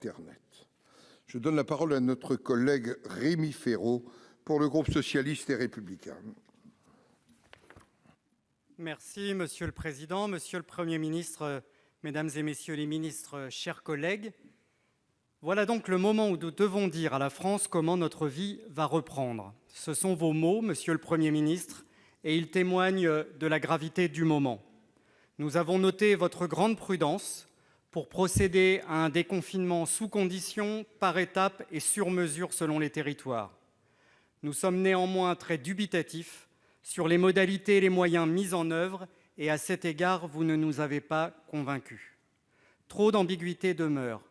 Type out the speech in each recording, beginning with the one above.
Internet. Je donne la parole à notre collègue Rémi Féraud pour le groupe socialiste et républicain. Merci, Monsieur le Président, Monsieur le Premier ministre, Mesdames et Messieurs les ministres, chers collègues. Voilà donc le moment où nous devons dire à la France comment notre vie va reprendre. Ce sont vos mots, Monsieur le Premier ministre, et ils témoignent de la gravité du moment. Nous avons noté votre grande prudence pour procéder à un déconfinement sous conditions, par étapes et sur mesure selon les territoires. Nous sommes néanmoins très dubitatifs sur les modalités et les moyens mis en œuvre, et à cet égard, vous ne nous avez pas convaincus. Trop d'ambiguïté demeure.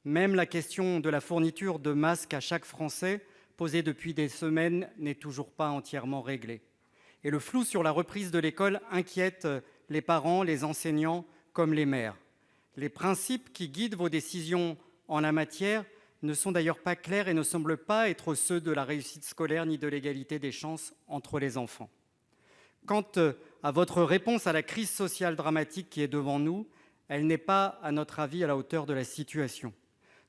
Même la question de la fourniture de masques à chaque Français, posée depuis des semaines, n'est toujours pas entièrement réglée. Et le flou sur la reprise de l'école inquiète les parents, les enseignants comme les maires. Les principes qui guident vos décisions en la matière ne sont d'ailleurs pas clairs et ne semblent pas être ceux de la réussite scolaire ni de l'égalité des chances entre les enfants. Quant à votre réponse à la crise sociale dramatique qui est devant nous, elle n'est pas, à notre avis, à la hauteur de la situation.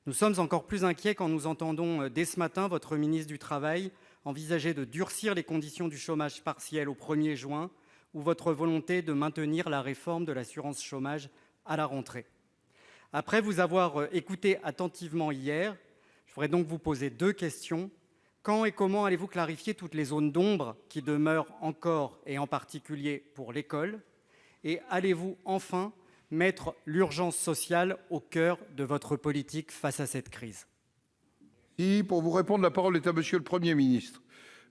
Nous sommes encore plus inquiets quand nous entendons dès ce matin votre ministre du Travail envisager de durcir les conditions du chômage partiel au 1er juin ou votre volonté de maintenir la réforme de l'assurance chômage à la rentrée. Après vous avoir écouté attentivement hier, je voudrais donc vous poser 2 questions. Quand et comment allez-vous clarifier toutes les zones d'ombre qui demeurent encore, et en particulier pour l'école? Et allez-vous enfin mettre l'urgence sociale au cœur de votre politique face à cette crise? Et pour vous répondre, la parole est à Monsieur le Premier ministre.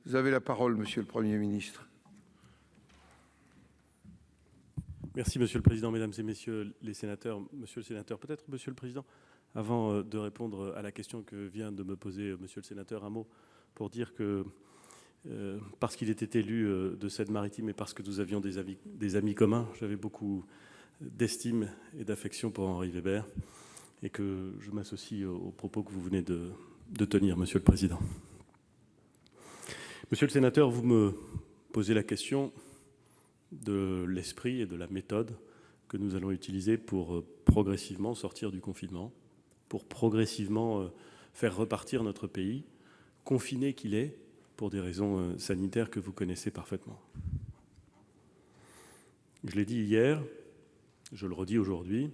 Vous avez la parole, Monsieur le Premier ministre. Merci, Monsieur le Président, Mesdames et Messieurs les sénateurs. Monsieur le sénateur, peut-être, Monsieur le Président, avant de répondre à la question que vient de me poser Monsieur le sénateur, un mot pour dire que, parce qu'il était élu de Seine-Maritime et parce que nous avions des amis communs, j'avais beaucoup d'estime et d'affection pour Henri Weber et que je m'associe aux propos que vous venez de tenir, Monsieur le Président. Monsieur le sénateur, vous me posez la question de l'esprit et de la méthode que nous allons utiliser pour progressivement sortir du confinement, pour progressivement faire repartir notre pays, confiné qu'il est, pour des raisons sanitaires que vous connaissez parfaitement. Je l'ai dit hier, je le redis aujourd'hui,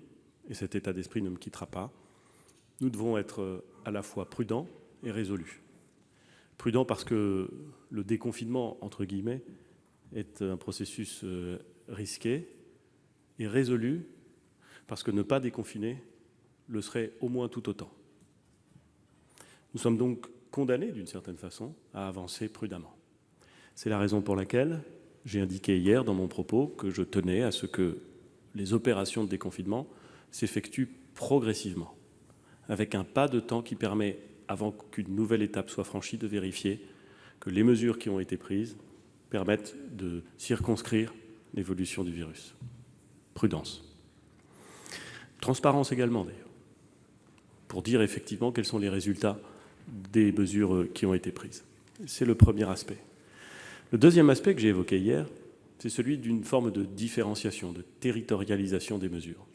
et cet état d'esprit ne me quittera pas. Nous devons être à la fois prudents et résolus. Prudents parce que le déconfinement, entre guillemets, est un processus risqué, et résolu parce que ne pas déconfiner le serait au moins tout autant. Nous sommes donc condamnés, d'une certaine façon, à avancer prudemment. C'est la raison pour laquelle j'ai indiqué hier dans mon propos que je tenais à ce que les opérations de déconfinement s'effectuent progressivement, avec un pas de temps qui permet, avant qu'une nouvelle étape soit franchie, de vérifier que les mesures qui ont été prises permettent de circonscrire l'évolution du virus. Prudence. Transparence également, d'ailleurs, pour dire effectivement quels sont les résultats des mesures qui ont été prises. C'est le premier aspect. Le deuxième aspect que j'ai évoqué hier, c'est celui d'une forme de différenciation, de territorialisation des mesures.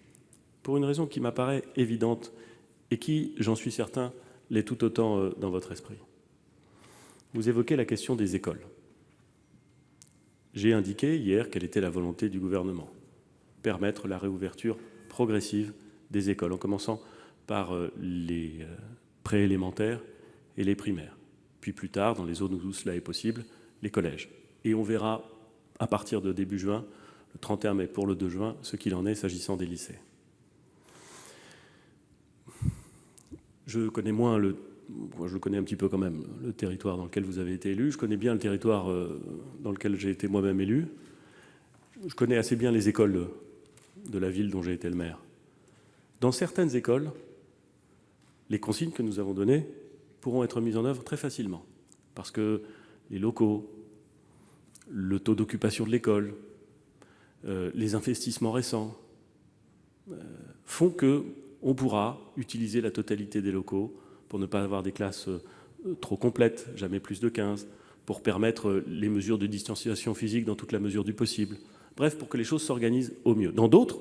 Pour une raison qui m'apparaît évidente et qui, j'en suis certain, l'est tout autant dans votre esprit. Vous évoquez la question des écoles. J'ai indiqué hier quelle était la volonté du gouvernement. Permettre la réouverture progressive des écoles, en commençant par les préélémentaires et les primaires. Puis plus tard, dans les zones où cela est possible, les collèges. Et on verra à partir de début juin, le 31 mai pour le 2 juin, ce qu'il en est s'agissant des lycées. Je connais un petit peu quand même le territoire dans lequel vous avez été élu. Je connais bien le territoire dans lequel j'ai été moi-même élu. Je connais assez bien les écoles de la ville dont j'ai été le maire. Dans certaines écoles, les consignes que nous avons données pourront être mises en œuvre très facilement, parce que les locaux, le taux d'occupation de l'école, les investissements récents font qu'on pourra utiliser la totalité des locaux pour ne pas avoir des classes trop complètes, jamais plus de 15, pour permettre les mesures de distanciation physique dans toute la mesure du possible. Bref, pour que les choses s'organisent au mieux. Dans d'autres,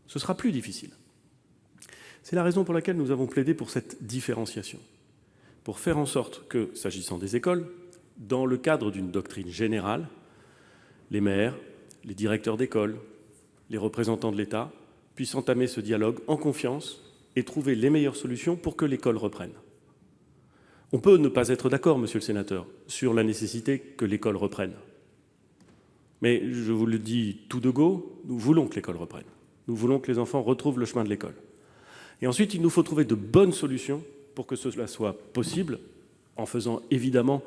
ce sera plus difficile. C'est la raison pour laquelle nous avons plaidé pour cette différenciation, pour faire en sorte que, s'agissant des écoles, dans le cadre d'une doctrine générale, les maires, les directeurs d'école, les représentants de l'État puissent entamer ce dialogue en confiance et trouver les meilleures solutions pour que l'école reprenne. On peut ne pas être d'accord, monsieur le sénateur, sur la nécessité que l'école reprenne. Mais je vous le dis tout de go, nous voulons que l'école reprenne. Nous voulons que les enfants retrouvent le chemin de l'école. Et ensuite, il nous faut trouver de bonnes solutions pour que cela soit possible, en faisant évidemment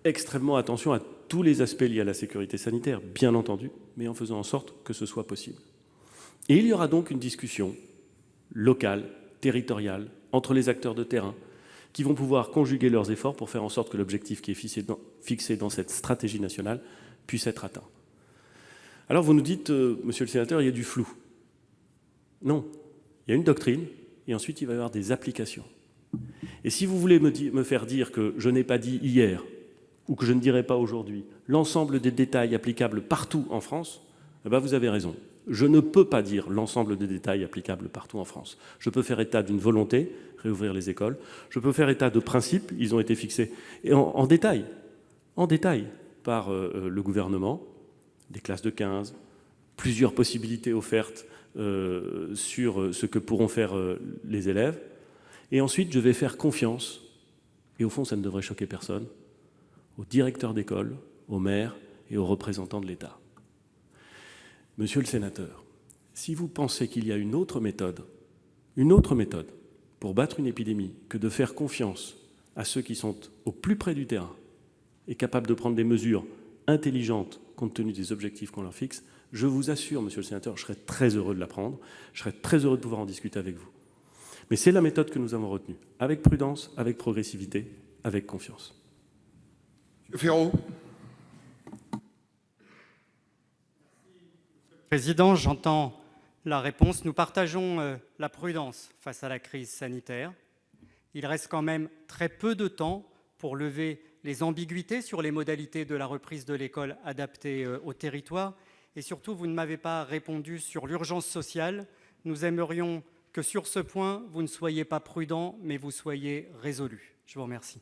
extrêmement attention à tous les aspects liés à la sécurité sanitaire, bien entendu, mais en faisant en sorte que ce soit possible. Et il y aura donc une discussion locale, territoriale, entre les acteurs de terrain, qui vont pouvoir conjuguer leurs efforts pour faire en sorte que l'objectif qui est fixé dans cette stratégie nationale puisse être atteint. Alors vous nous dites, monsieur le sénateur, il y a du flou. Non, il y a une doctrine, et ensuite il va y avoir des applications. Et si vous voulez me faire dire que je n'ai pas dit hier, ou que je ne dirai pas aujourd'hui, l'ensemble des détails applicables partout en France, eh bien vous avez raison. Je ne peux pas dire l'ensemble des détails applicables partout en France. Je peux faire état d'une volonté, réouvrir les écoles. Je peux faire état de principes, ils ont été fixés et en détail par le gouvernement, des classes de 15, plusieurs possibilités offertes sur ce que pourront faire les élèves. Et ensuite, je vais faire confiance, et au fond, ça ne devrait choquer personne, aux directeurs d'école, aux maires et aux représentants de l'État. Monsieur le sénateur, si vous pensez qu'il y a une autre méthode pour battre une épidémie que de faire confiance à ceux qui sont au plus près du terrain et capables de prendre des mesures intelligentes compte tenu des objectifs qu'on leur fixe, je vous assure, monsieur le sénateur, je serais très heureux de l'apprendre, je serais très heureux de pouvoir en discuter avec vous. Mais c'est la méthode que nous avons retenue, avec prudence, avec progressivité, avec confiance. Monsieur Ferraud. Président, j'entends la réponse. Nous partageons la prudence face à la crise sanitaire. Il reste quand même très peu de temps pour lever les ambiguïtés sur les modalités de la reprise de l'école adaptées au territoire. Et surtout, vous ne m'avez pas répondu sur l'urgence sociale. Nous aimerions que sur ce point, vous ne soyez pas prudent, mais vous soyez résolu. Je vous remercie.